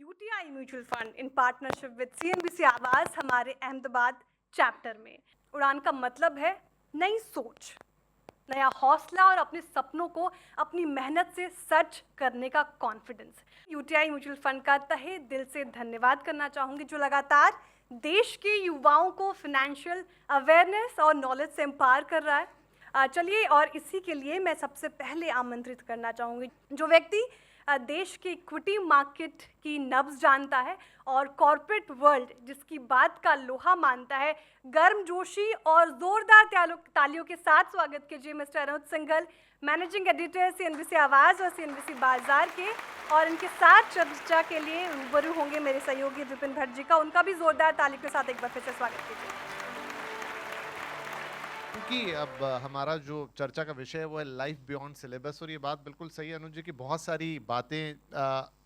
UTI mutual fund in partnership with CNBC आवाज हमारे Ahmedabad chapter में। उड़ान का मतलब है नई सोच, नया हौसला और अपने सपनों को अपनी मेहनत से सच करने का कॉन्फिडेंस। यूटीआई म्यूचुअल फंड का तहे दिल से धन्यवाद करना चाहूँगी जो लगातार देश के युवाओं को फाइनेंशियल अवेयरनेस और नॉलेज से एम्पावर कर रहा है। चलिए, और इसी के लिए मैं सबसे पहले आमंत्रित करना चाहूँगी जो व्यक्ति देश की इक्विटी मार्केट की नब्ज जानता है और कॉरपोरेट वर्ल्ड जिसकी बात का लोहा मानता है, गर्मजोशी और जोरदार तालियों के साथ स्वागत कीजिए मिस्टर अनुज सिंघल, मैनेजिंग एडिटर सीएनबीसी आवाज़ और सीएनबीसी बाजार के। और इनके साथ चर्चा के लिए रूबरू होंगे मेरे सहयोगी विपिन भट्ट जी का, उनका भी जोरदार तालियों के साथ एक बार फिर से स्वागत कीजिए। क्योंकि अब हमारा जो चर्चा का विषय है वो है लाइफ बियॉन्ड सिलेबस, और ये बात बिल्कुल सही है अनुज जी की बहुत सारी बातें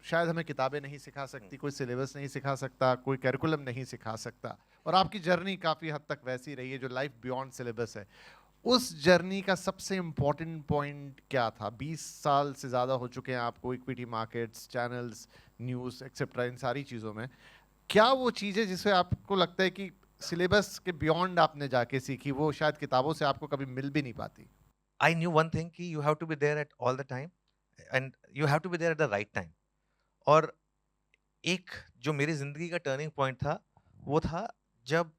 शायद हमें किताबें नहीं सिखा सकती, कोई सिलेबस नहीं सिखा सकता, कोई कैरिकुलम नहीं सिखा सकता, और आपकी जर्नी काफ़ी हद तक वैसी रही है जो लाइफ बियॉन्ड सिलेबस है। उस जर्नी का सबसे इम्पोर्टेंट पॉइंट क्या था? 20 साल से ज़्यादा हो चुके हैं आपको equity markets, channels, news etcetera, इन सारी चीज़ों में। क्या वो चीज़ें जिससे आपको लगता है कि सिलेबस के बियॉन्ड आपने जाके सीखी, वो शायद किताबों से आपको कभी मिल भी नहीं पाती? I knew one thing कि you have to be there at all the time and you have to be there at the right time. और एक जो मेरी जिंदगी का टर्निंग पॉइंट था वो था जब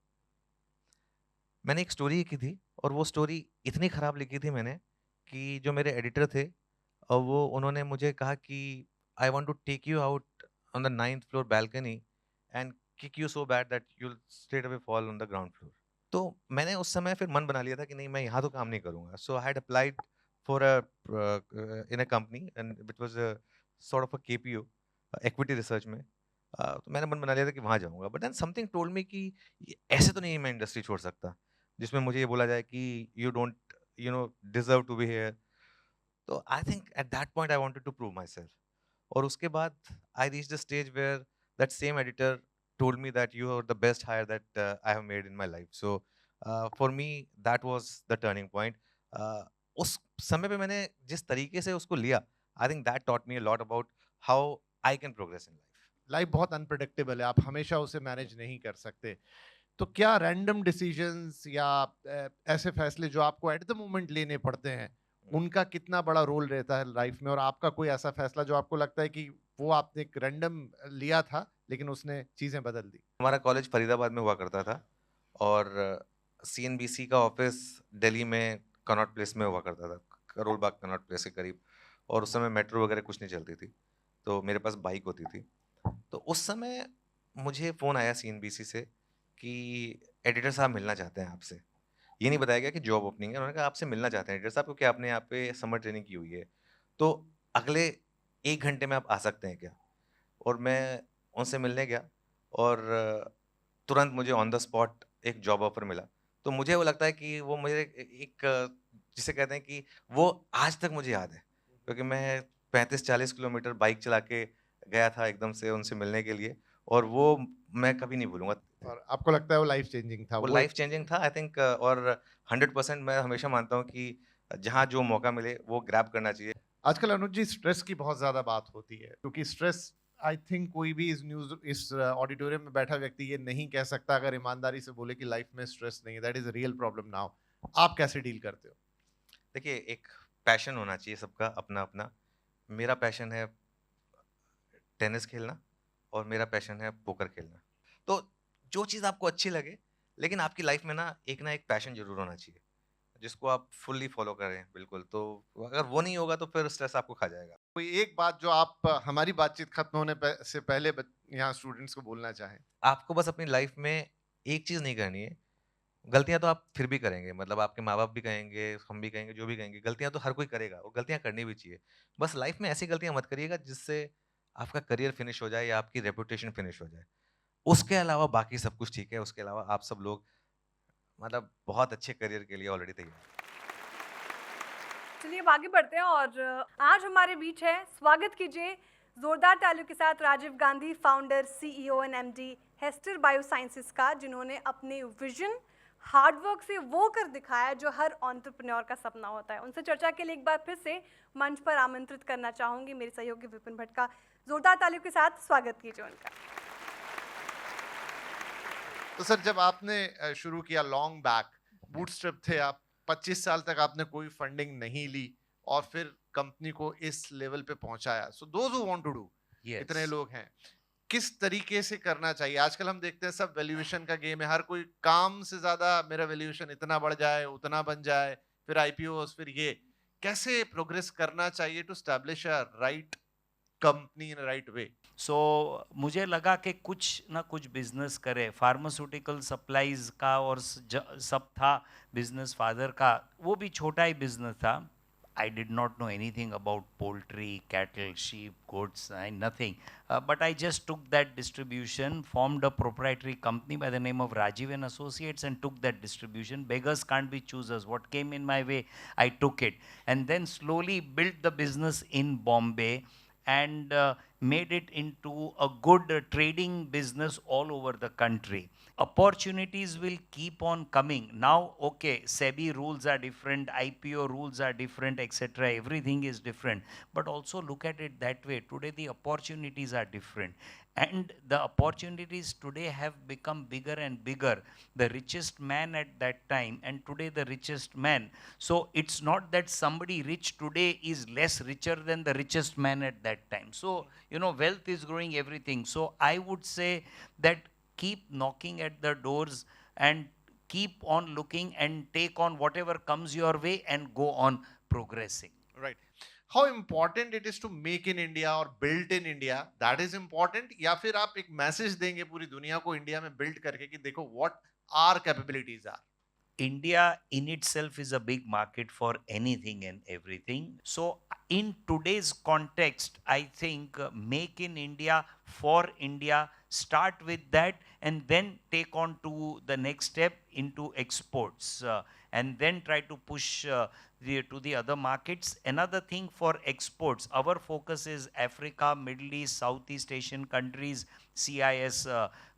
मैंने एक स्टोरी लिखी थी, और वो स्टोरी इतनी खराब लिखी थी मैंने कि जो मेरे एडिटर थे और वो उन्होंने मुझे कहा कि I want to take you out on the 9th floor balcony and kick you so bad that you will straight away fall on the ground floor. तो मैंने उस समय फिर मन बना लिया था कि नहीं, मैं यहाँ तो काम नहीं करूँगा। So I had applied for a in a company and it was a sort of a KPO, equity research में। तो मैंने मन बना लिया था कि वहाँ जाऊँगा, but then something told me कि ऐसे तो नहीं मैं इंडस्ट्री छोड़ सकता जिसमें मुझे ये बोला जाए कि you don't deserve to be here. तो I think at that point I wanted to prove myself. और उसके बाद I reach the stage where that same editor told me that you are the best hire that I have made in my life. So for me that was the turning point. उस समय पे मैंने जिस तरीके से उसको लिया, I think that taught me a lot about how I can progress in life. Life बहुत अनप्रेडिक्टेबल है, आप हमेशा उसे मैनेज नहीं कर सकते। तो क्या रैंडम डिसीजंस या ऐसे फैसले जो आपको एट द मोमेंट लेने पड़ते हैं, उनका कितना बड़ा रोल रहता है लाइफ में? और आपका कोई ऐसा फैसला जो आपको लगता है कि वो आपने एक रैंडम लिया था लेकिन उसने चीजें बदल दी? हमारा कॉलेज फरीदाबाद में हुआ करता था और सीएनबीसी का ऑफिस दिल्ली में कनॉट प्लेस में हुआ करता था, करोल बाग कनॉट प्लेस के करीब। और उस समय मेट्रो वगैरह कुछ नहीं चलती थी, तो मेरे पास बाइक होती थी। तो उस समय मुझे फ़ोन आया सीएनबीसी से कि एडिटर साहब मिलना चाहते हैं आपसे। ये नहीं बताया गया कि जॉब ओपनिंग है, उन्होंने कहा आपसे मिलना चाहते हैं एडिटर साहब, क्योंकि आपने यहाँ पे समर ट्रेनिंग की हुई है, तो अगले 1 घंटे में आप आ सकते हैं क्या? और मैं उनसे मिलने गया और तुरंत मुझे ऑन द स्पॉट एक जॉब ऑफर मिला। तो मुझे वो लगता है कि वो मुझे एक जिसे कहते हैं कि वो आज तक मुझे याद है, क्योंकि मैं 35-40 किलोमीटर बाइक चला के गया था एकदम से उनसे मिलने के लिए, और वो मैं कभी नहीं भूलूंगा। और आपको लगता है वो लाइफ चेंजिंग था? वो वो लाइफ चेंजिंग था आई थिंक। और 100% मैं हमेशा मानता हूँ कि जहाँ जो मौका मिले वो ग्रैब करना चाहिए। आजकल अनुज जी स्ट्रेस की बहुत ज्यादा बात होती है, क्योंकि स्ट्रेस, आई थिंक कोई भी इस ऑडिटोरियम में बैठा व्यक्ति ये नहीं कह सकता अगर ईमानदारी से बोले कि लाइफ में स्ट्रेस नहीं है। That is real problem now. आप कैसे डील करते हो? देखिए, एक पैशन होना चाहिए सबका अपना अपना। मेरा पैशन है टेनिस खेलना और मेरा पैशन है पोकर खेलना। तो जो चीज़ आपको अच्छी लगे, लेकिन आपकी लाइफ में ना एक पैशन जरूर होना चाहिए जिसको आप फुल्ली फॉलो करें। बिल्कुल, तो अगर वो नहीं होगा तो फिर स्ट्रेस आपको खा जाएगा। कोई एक बात जो आप हमारी बातचीत खत्म होने से पहले यहाँ स्टूडेंट्स को बोलना चाहें? आपको बस अपनी लाइफ में एक चीज़ नहीं करनी है। गलतियाँ तो आप फिर भी करेंगे, मतलब आपके माँ-बाप भी कहेंगे, हम भी कहेंगे, जो भी कहेंगे, गलतियाँ तो हर कोई करेगा और गलतियाँ करनी भी चाहिए। बस लाइफ में ऐसी गलतियाँ मत करिएगा जिससे आपका करियर फिनिश हो जाए या आपकी रेपुटेशन फिनिश हो जाए। उसके अलावा बाकी सब कुछ ठीक है, उसके अलावा आप सब लोग मतलब बहुत अच्छे करियर के लिए ऑलरेडी तैयार हैं। चलिए अब आगे बढ़ते हैं और आज हमारे बीच है, स्वागत कीजिए जोरदार तालियों के साथ Rajiv Gandhi, founder, CEO and MD Hester biosciences का, जिन्होंने अपने विजन, हार्ड वर्क से वो कर दिखाया जो हर एंटरप्रेन्योर का सपना होता है। उनसे चर्चा के लिए एक बार फिर से मंच पर आमंत्रित करना चाहूँगी मेरे सहयोगी विपिन भट्ट का। जोरदार तालियों के साथ स्वागत कीजिए उनका। तो सर, जब आपने शुरू किया लॉन्ग बैक, बूटस्ट्रैप थे आप, 25 साल तक आपने कोई फंडिंग नहीं ली और फिर कंपनी को इस लेवल पे पहुंचाया। So those who want to do, इतने लोग हैं, किस तरीके से करना चाहिए? आजकल हम देखते हैं सब वैल्यूएशन का गेम है, हर कोई काम से ज्यादा मेरा वैल्यूएशन इतना बढ़ जाए, उतना बन जाए, फिर आईपीओस, फिर ये कैसे प्रोग्रेस करना चाहिए to establish a right company in right way? So मुझे लगा कि कुछ ना कुछ बिजनेस करे। फार्मास्यूटिकल सप्लाईज का और सब था बिजनेस फादर का, वो भी छोटा ही बिजनेस था। I did not know anything about poultry, cattle, sheep, goats, nothing. But I just took that distribution, formed a proprietary company by the name of Rajiv and Associates, and took that distribution. Beggars can't be choosers. What came in my way, I took it. And then slowly built the business in Bombay and made it into a good trading business all over the country. Opportunities will keep on coming. Now, okay, SEBI rules are different, IPO rules are different, etc. Everything is different. But also look at it that way. Today, the opportunities are different. And the opportunities today have become bigger and bigger. The richest man at that time, and today the richest man. So it's not that somebody rich today is less richer than the richest man at that time. So, wealth is growing everything. So I would say that keep knocking at the doors and keep on looking and take on whatever comes your way and go on progressing. Right. How important it is to make in India or built in India, that is important? या फिर आप एक message देंगे पूरी दुनिया को India में build करके कि देखो what our capabilities are? India in itself is a big market for anything and everything. So, in today's context, I think make in India for India, start with that and then take on to the next step into exports and then try to push to the other markets. Another thing for exports, our focus is Africa, Middle East, Southeast Asian countries, CIS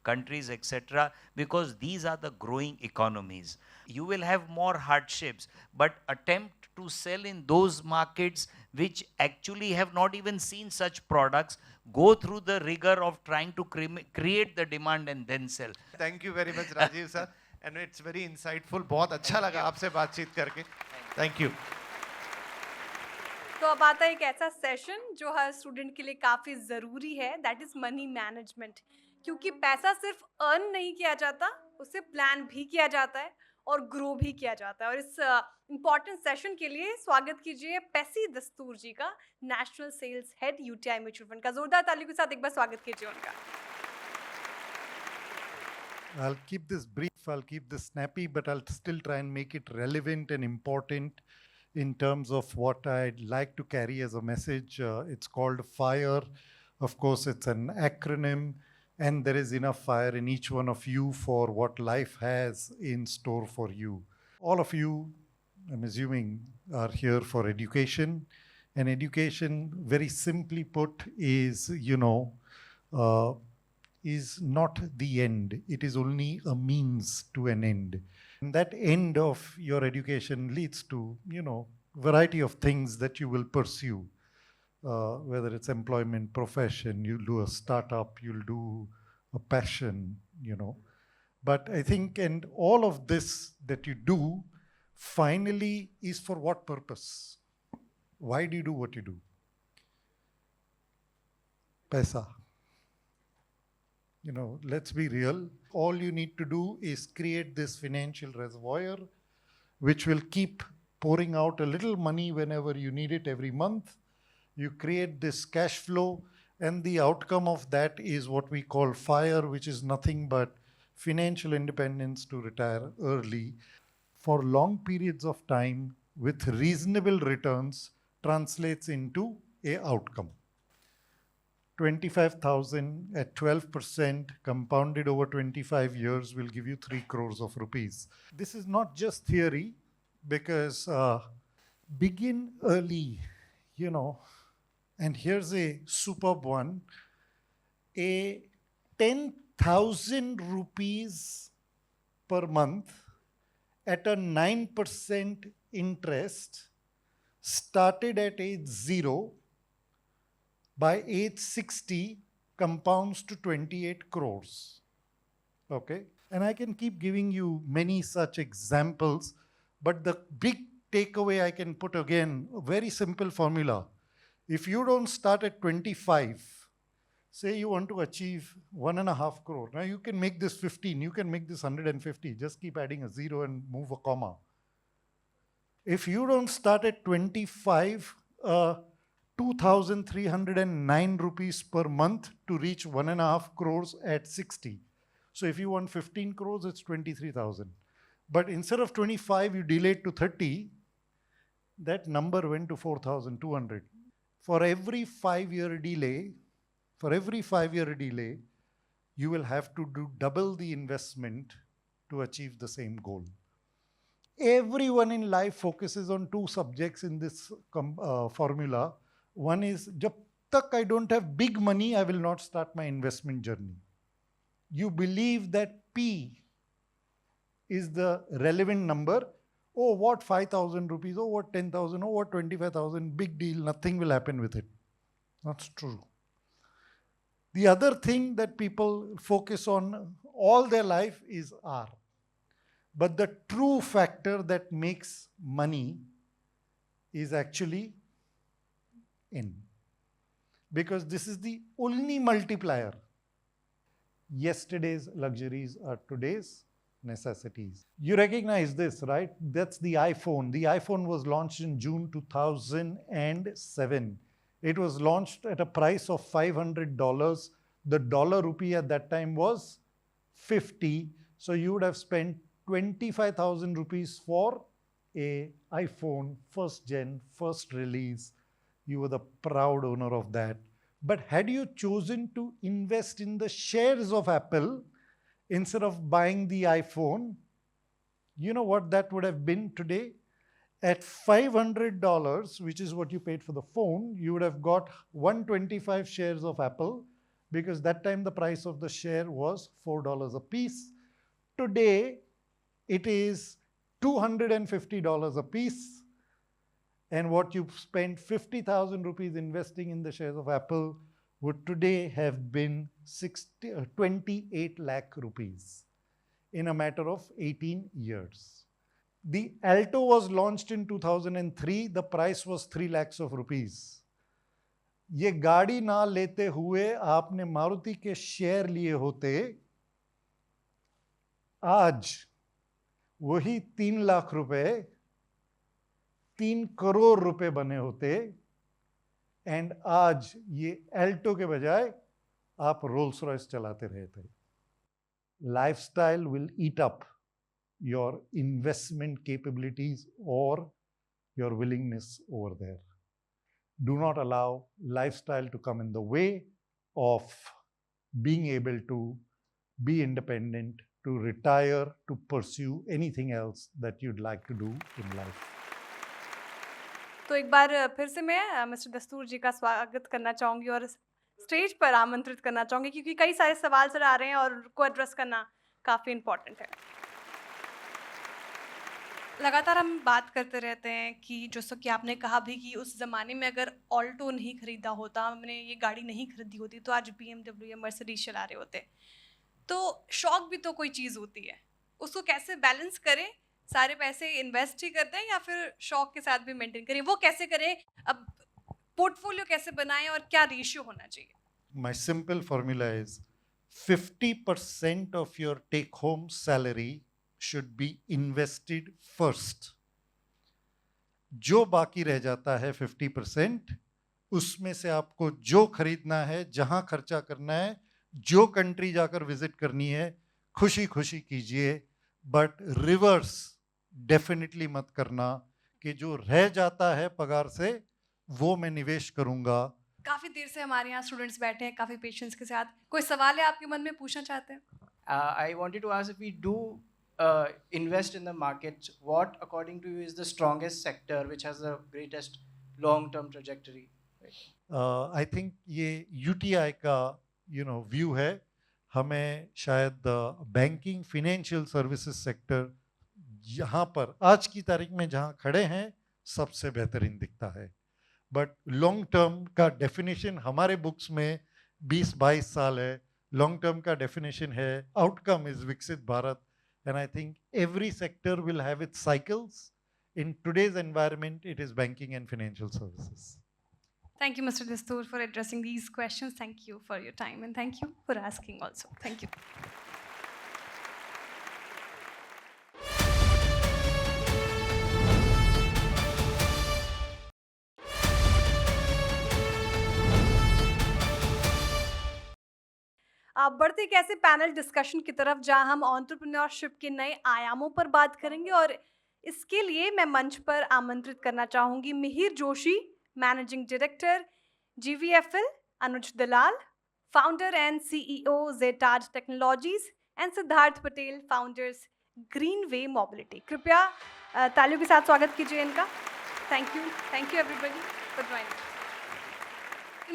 countries, etc., because these are the growing economies. You will have more hardships, but attempt to sell in those markets which actually have not even seen such products. Go through the rigor of trying to create the demand and then sell. Thank you very much, Rajiv sir, and it's very insightful. बहुत अच्छा लगा आपसे बातचीत करके. Thank you. तो अब आता है एक ऐसा सेशन जो हर स्टूडेंट के लिए काफ़ी ज़रूरी है, दैट इज़ मनी मैनेजमेंट। क्योंकि पैसा सिर्फ अर्न नहीं किया जाता, उसे प्लान भी किया जाता है और ग्रो भी किया जाता है। और इस इम्पॉर्टेंट सेशन के लिए स्वागत कीजिए पैसी दस्तूर जी का, national sales head UTI mutual fund का। जोरदार तालियों के साथ एक बार स्वागत कीजिए उनका। I'll keep this brief, I'll keep this snappy, but I'll still try and make it relevant and important in terms of what I'd like to carry as a message. It's called FIRE. Of course, it's an acronym, and there is enough fire in each one of you for what life has in store for you. All of you, I'm assuming, are here for education. And education, very simply put, is, is not the end. It is only a means to an end. And that end of your education leads to, variety of things that you will pursue. Whether it's employment, profession, you'll do a startup, you'll do a passion, But I think, and all of this that you do, finally is for what purpose? Why do you do what you do? Paisa. Let's be real. All you need to do is create this financial reservoir, which will keep pouring out a little money whenever you need it every month. You create this cash flow, and the outcome of that is what we call FIRE, which is nothing but financial independence to retire early for long periods of time with reasonable returns translates into a outcome. 25,000 at 12% compounded over 25 years will give you 3 crores of rupees. This is not just theory, because begin early, and here's a superb one. A 10,000 rupees per month at a 9% interest, started at age 0, by age 60 compounds to 28 crores. Okay? And I can keep giving you many such examples, but the big takeaway I can put again, a very simple formula. If you don't start at 25, say you want to achieve 1.5 crore. Now you can make this 15, you can make this 150, just keep adding a 0 and move a comma. If you don't start at 25, 2,309 rupees per month to reach 1.5 crores at 60. So if you want 15 crores, it's 23,000. But instead of 25, you delayed to 30, that number went to 4,200. For every 5-year delay, you will have to do double the investment to achieve the same goal. Everyone in life focuses on two subjects in this formula. One is, jab tak I don't have big money, I will not start my investment journey. You believe that P is the relevant number. Oh, what 5,000 rupees? Oh, what 10,000? Oh, what 25,000? Big deal. Nothing will happen with it. That's true. The other thing that people focus on all their life is R. But the true factor that makes money is actually N. Because this is the only multiplier. Yesterday's luxuries are today's necessities. You recognize this, right? That's the iPhone. The iPhone was launched in June 2007. It was launched at a price of $500. The dollar rupee at that time was 50. So you would have spent 25,000 rupees for a iPhone, first gen, first release. You were the proud owner of that. But had you chosen to invest in the shares of Apple instead of buying the iPhone, you know what that would have been today? At $500, which is what you paid for the phone, you would have got 125 shares of Apple, because that time the price of the share was $4 a piece. Today, it is $250 a piece. And what you spent 50,000 rupees investing in the shares of Apple would today have been 28 lakh rupees in a matter of 18 years. The Alto was launched in 2003. The price was 3 lakhs of rupees. ये गाड़ी ना लेते हुए आपने मारुति के share लिए होते, आज वही 3 लाख रुपए 3 करोड़ रुपए बने होते, एंड आज ये एल्टो के बजाय आप रोल्स रॉयस चलाते रहे थे. Lifestyle will eat up your investment capabilities or your willingness over there. Do not allow lifestyle to come in the way of being able to be independent, to retire, to pursue anything else that you'd like to do in life. तो एक बार फिर से मैं mister दस्तूर जी का स्वागत करना चाहूँगी और स्टेज पर आमंत्रित करना चाहूँगी, क्योंकि कई सारे सवाल सर आ रहे हैं और उनको एड्रेस करना काफ़ी इम्पोर्टेंट है. लगातार हम बात करते रहते हैं कि जैसा कि आपने कहा भी कि उस ज़माने में अगर ऑल्टो नहीं खरीदा होता, हमने ये गाड़ी नहीं खरीदी होती, तो आज BMW या मर्सिडीज चला रहे होते. तो शौक भी तो कोई चीज़ होती है, उसको कैसे बैलेंस करें? सारे पैसे इन्वेस्ट ही करते हैं या फिर शौक के साथ भी मेंटेन करें? वो कैसे करें? अब पोर्टफोलियो कैसे बनाएं और क्या रेशियो होना चाहिए? My simple formula is 50% of your take-home salary should be invested first. जो बाकी रह जाता है 50%, उसमें से आपको जो खरीदना है, जहां खर्चा करना है, जो कंट्री जाकर विजिट करनी है, खुशी खुशी कीजिए, बट रिवर्स डेफिनेटली मत करना कि जो रह जाता है पगार से वो मैं निवेश करूंगा. काफ़ी देर से हमारे यहाँ स्टूडेंट्स बैठे हैं, काफ़ी पेशेंस के साथ. कोई सवाल है आपके मन में, पूछना चाहते हैं? I wanted to ask, if we do invest in the market, what according to you is the strongest sector which has the greatest long-term trajectory? I think ये UTI का व्यू है. हमें शायद बैंकिंग, फाइनेंशियल सर्विसेज सेक्टर यहाँ पर आज की तारीख में जहाँ खड़े हैं सबसे बेहतरीन दिखता है, बट लॉन्ग टर्म का डेफिनेशन हमारे बुक्स में 20-22 साल है. लॉन्ग टर्म का डेफिनेशन है आउटकम इज विकसित Bharat, and I think every sector will have it's cycles. In today's environment, it is banking and financial services. Thank you, Mr. Dastoor, for addressing these questions. Thank you for your time, and thank you for asking also. Thank you. आप बढ़ते एक ऐसे panel discussion की तरफ जहां हम entrepreneurship के नए आयामों पर बात करेंगे, और इसके लिए मैं मंच पर आमंत्रित करना चाहूंगी Mihir Joshi, managing director GVFL, Anuj Dalal, founder and CEO Zetad Technologies, and Siddharth Patel, founders Greenway mobility. कृपया तालियों के साथ स्वागत कीजिए इनका. Thank you everybody for joining.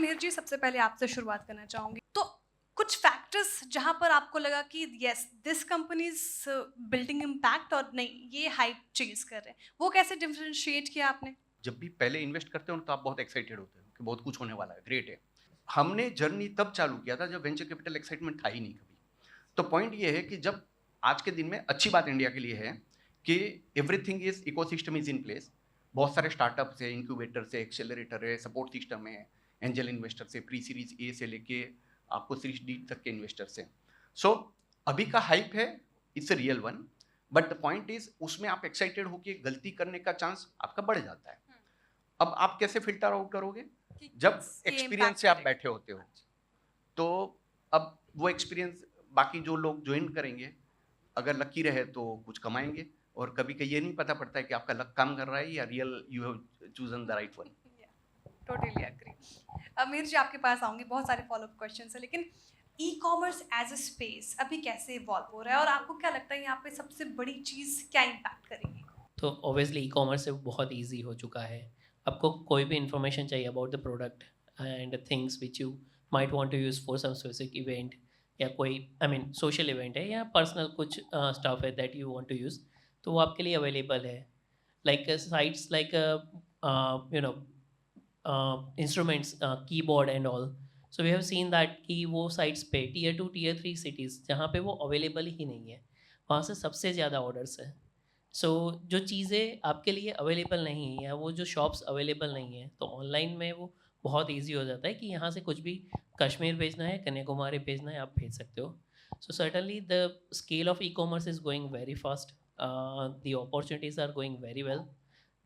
Mihir ji, सबसे पहले आपसे शुरुआत करना चाहूंगी. तो कुछ फैक्टर्स जहां पर आपको लगा कि yes this company is building impact, और नहीं ये हाइप चेज कर रहे हैं, वो कैसे डिफरेंशिएट किया आपने? जब भी पहले इन्वेस्ट करते हो तो आप बहुत एक्साइटेड होते हो कि बहुत कुछ होने वाला है, ग्रेट है. हमने जर्नी तब चालू किया था जब वेंचर कैपिटल एक्साइटमेंट था ही नहीं कभी. तो पॉइंट ये है कि जब आज के दिन में अच्छी बात इंडिया के लिए है कि everything is ecosystem is in place. बहुत सारे स्टार्टअप्स है, इंक्यूबेटर्स है, एक्सेलरेटर है, सपोर्ट सिस्टम है, एंजल इन्वेस्टर्स है, प्री सीरीज ए से लेके आपको सीरीज डी तक के इन्वेस्टर्स हैं. सो अभी का हाइप है, it's a real one, but the point is उसमें आप एक्साइटेड होके गलती करने का चांस आपका बढ़ जाता है. अब आप कैसे फिल्टर आउट करोगे? जब एक्सपीरियंस से आप बैठे होते हो, तो अब वो एक्सपीरियंस बाकी जो लोग ज्वाइन करेंगे, अगर लकी रहे तो कुछ कमाएंगे, और कभी कभी ये नहीं पता पड़ता है कि आपका लक काम कर रहा है या real you have chosen the right one. Totally agree. Amir ji, आपके पास आऊंगी, बहुत सारे फॉलोअप क्वेश्चंस है, लेकिन e commerce as a space अभी कैसे इवॉल्व हो रहा है, और आपको क्या लगता है यहाँ पे सबसे बड़ी चीज़ क्या इम्पैक्ट करेगी? तो ऑब्वियसली ई कॉमर्स से बहुत इजी हो चुका है. आपको कोई भी इंफॉर्मेशन चाहिए about the product and things which you might want to use for some specific event, या कोई सोशल इवेंट है या पर्सनल कुछ स्टफ है that you want to use, तो वो आपके लिए अवेलेबल है. Like sites like instruments, keyboard and all. So we have seen that कि वो sites पे tier 2 tier 3 cities जहाँ पे वो available ही नहीं है, वहाँ से सबसे ज़्यादा orders है. So जो चीज़ें आपके लिए available नहीं है या वो जो shops available नहीं है, तो online में वो बहुत easy हो जाता है कि यहाँ से कुछ भी कश्मीर भेजना है, कन्याकुमारी भेजना है, आप भेज सकते हो. So certainly the scale of e-commerce is going very fast. The opportunities are going very well.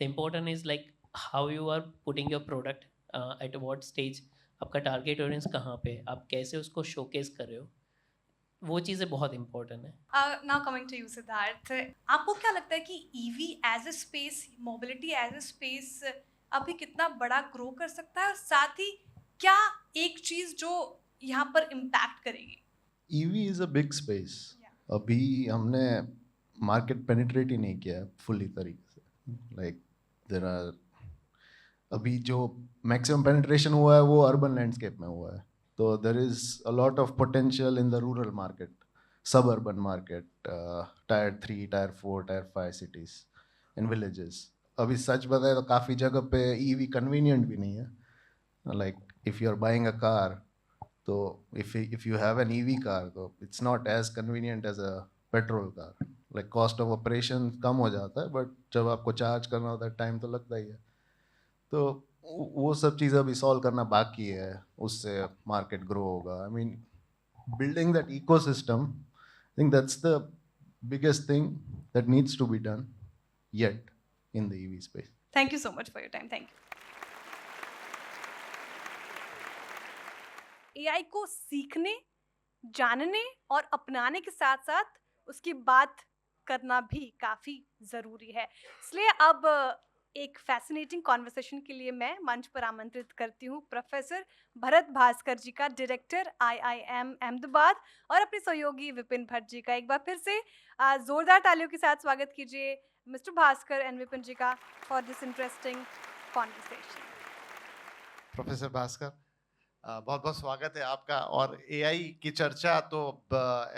The important is like how you are putting your product at what stage, आपका टारगेट ऑडियंस कहाँ पे, आप कैसे उसको showcase कर रहे हो, वो चीज़ें बहुत इंपॉर्टेंट है. Now coming to you Siddharth, आपको क्या लगता है कि EV as a space, mobility as a space अभी कितना बड़ा ग्रो कर सकता है, और साथ ही क्या एक चीज़ जो यहाँ पर इम्पैक्ट करेगी? EV is a big space. अभी हमने मार्केट पेनिट्रेट ही नहीं किया है फुली तरीके से. लाइक देयर आर अभी जो मैक्सिमम पेनिट्रेशन हुआ है वो अर्बन लैंडस्केप में हुआ है. तो there is a lot of potential in the rural market, suburban market, tier 3, tier 4, tier 5 cities, in villages. अभी सच बताए तो काफ़ी जगह पे EV कन्वीनियंट भी नहीं है. Like if you are buying a car, तो if you have an EV car, तो it's not as convenient as a petrol car. Like cost of operation कम हो जाता है, बट जब आपको चार्ज करना होता है टाइम तो लगता ही है. तो वो सब चीज़ें अभी सॉल्व करना बाकी है, उससे मार्केट ग्रो होगा. I mean building that ecosystem, I think that's the biggest thing that needs to be done yet in the EV space. Thank you so much for your time. Thank you. AI को सीखने, जानने और अपनाने के साथ साथ उसकी बात करना भी काफ़ी ज़रूरी है. इसलिए अब एक फैसिनेटिंग कॉन्वर्सेशन के लिए मैं मंच पर आमंत्रित करती हूँ प्रोफेसर भरत भास्कर जी का, डायरेक्टर IIM अहमदाबाद, और अपने सहयोगी विपिन भट्ट जी का. एक बार फिर से ज़ोरदार तालियों के साथ स्वागत कीजिए मिस्टर भास्कर एंड विपिन जी का for this interesting conversation. Professor Bhaskar, बहुत बहुत स्वागत है आपका। और एआई की चर्चा तो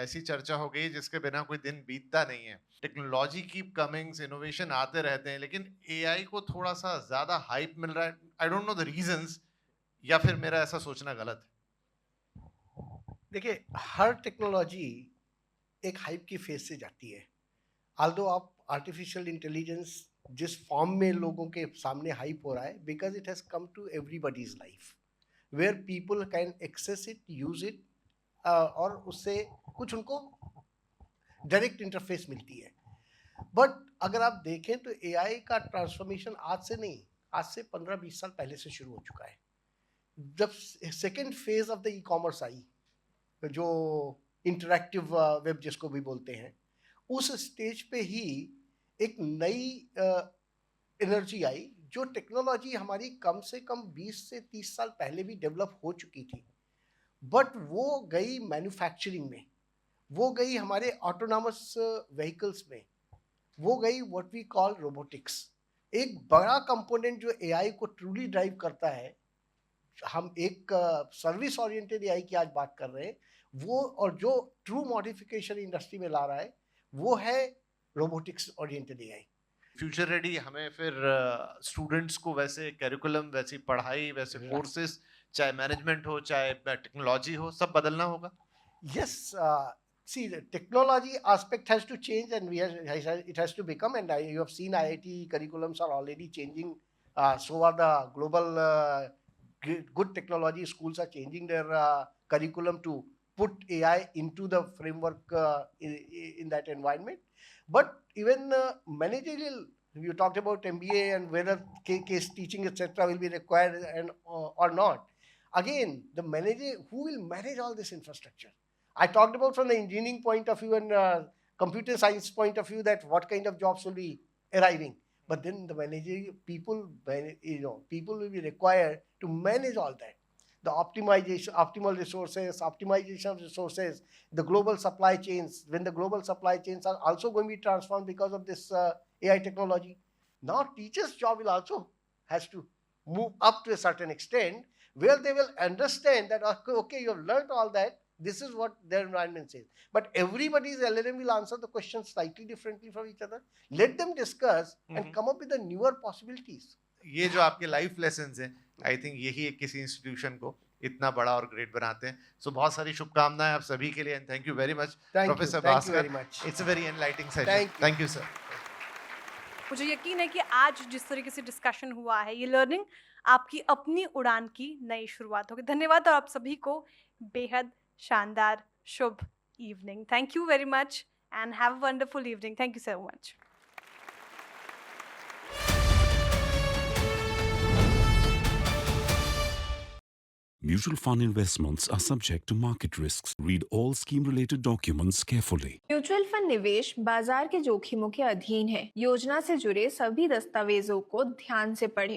ऐसी चर्चा हो गई जिसके बिना कोई दिन बीतता नहीं है। टेक्नोलॉजी कीप कमिंग्स, इनोवेशन आते रहते हैं, लेकिन एआई को थोड़ा सा ज्यादा हाइप मिल रहा है। I don't know the reasons, या फिर मेरा ऐसा सोचना गलत है? देखिए, हर टेक्नोलॉजी एक हाइप की फेज से जाती है। आल्दो आप आर्टिफिशियल इंटेलिजेंस जिस फॉर्म में लोगों के सामने हाइप हो रहा है, because it has come to everybody's life where people can access it, use it, और उससे कुछ उनको डायरेक्ट इंटरफेस मिलती है। बट अगर आप देखें तो एआई का ट्रांसफॉर्मेशन आज से नहीं, आज से 15-20 साल पहले से शुरू हो चुका है। जब second phase of the e commerce I, जो इंटरैक्टिव वेब जिसको भी बोलते हैं, उस स्टेज पे ही एक नई एनर्जी आई, जो टेक्नोलॉजी हमारी कम से कम 20 से 30 साल पहले भी डेवलप हो चुकी थी, बट वो गई मैन्युफैक्चरिंग में, वो गई हमारे ऑटोनॉमस व्हीकल्स में, वो गई व्हाट वी कॉल रोबोटिक्स। एक बड़ा कंपोनेंट जो एआई को ट्रूली ड्राइव करता है, हम एक सर्विस ओरिएंटेड एआई की आज बात कर रहे हैं, वो और जो ट्रू मॉडिफिकेशन इंडस्ट्री में ला रहा है वो है robotics oriented AI. Future ready हमें फिर स्टूडेंट्स को वैसे करिकुलम, वैसी पढ़ाई, वैसे कोर्सेज, चाहे मैनेजमेंट हो चाहे टेक्नोलॉजी हो, सब बदलना होगा? Yes, see, the technology aspect has to change, and it has to become, and you have seen IIT curriculums are already changing. So are the global good technology schools are changing their curriculum to put AI into the framework in that environment. But even managerial, you talked about MBA and whether case teaching etc. will be required and or not. Again, the manager who will manage all this infrastructure. I talked about from the engineering point of view and computer science point of view that what kind of jobs will be arriving. But then the managerial people, people will be required to manage all that. The optimization, optimal resources, optimization of resources, the global supply chains, when the global supply chains are also going to be transformed because of this AI technology. Now teachers' job will also has to move up to a certain extent where they will understand that, okay, you have learned all that, this is what their environment says. But everybody's LLM will answer the question slightly differently from each other. Let them discuss and come up with the newer possibilities. ये जो आपके life lessons हैं, I think यही एक किसी institution को इतना बड़ा और ग्रेट बनाते हैं। सो बहुत सारी शुभकामनाएं आप सभी के लिए, and thank you very much professor Bhaskar. It's a very enlightening session. Thank you sir. मुझे यकीन है कि आज जिस तरीके से डिस्कशन हुआ है, ये लर्निंग आपकी अपनी उड़ान की नई शुरुआत होगी। धन्यवाद और आप सभी को बेहद शानदार शुभ evening. Thank you very much and have a wonderful evening. Thank you so much. Mutual fund investments are subject to market risks. Read all scheme-related documents carefully. Mutual fund निवेश बाजार के जोखिमों के अधीन है। योजना से जुड़े सभी दस्तावेजों को ध्यान से पढ़ें।